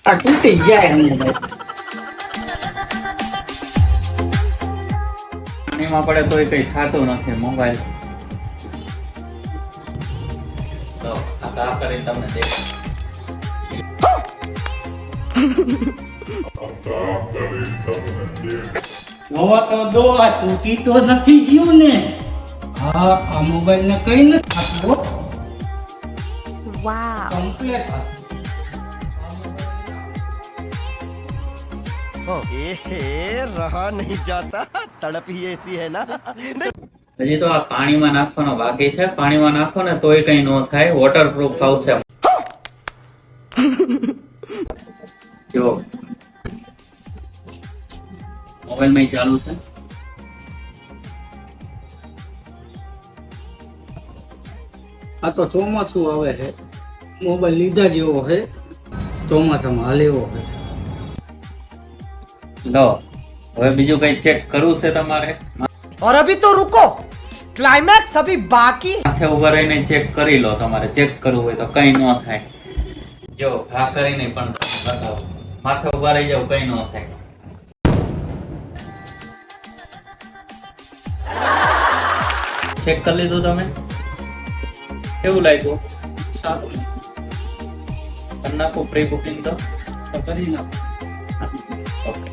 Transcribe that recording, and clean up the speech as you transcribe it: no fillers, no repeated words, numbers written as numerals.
આ તૂટી જાય મોબાઈલ. પાણીમાં પડે તોય કઈ થતું નથી મોબાઈલ. તો આ કરીને તમને દેખાડું. નવા તો દો, આ તૂટી તો નથી ગયું ને? હા, આ મોબાઈલ ને કઈ નથી થતું. Wow. કમ્પ્લીટ रहा नहीं जाता तड़प ही ऐसी है ना હજી તો આ પાણીમાં નાખવાનો બાકી છે. પાણીમાં નાખો ને તોય કઈ ન થાય. વોટરપ્રૂફ આવશે. જો મોબાઈલ માં ચાલુ છે. આ તો ચોમાસું આવે છે, મોબાઈલ લીધા જેવો છે, ચોમાસામાં હાલે એવો છે. લો હવે બીજું કઈ ચેક કરવું છે તમારે? और अभी तो रुको क्लाइमैक्स अभी बाकी માથે ઉભા રહીને ચેક કરી લો. તમારે ચેક કરવું હોય તો કઈ ન થાય. જો હા કરીને પણ બતાવો. માથે ઉભા રહી જાવ, કઈ ન થાય. ચેક કરી લીધું તમે? કેવું લાગ્યું? સારું કરી નાખું પ્રી બુકિંગ તો કરી નાખો. ઓકે.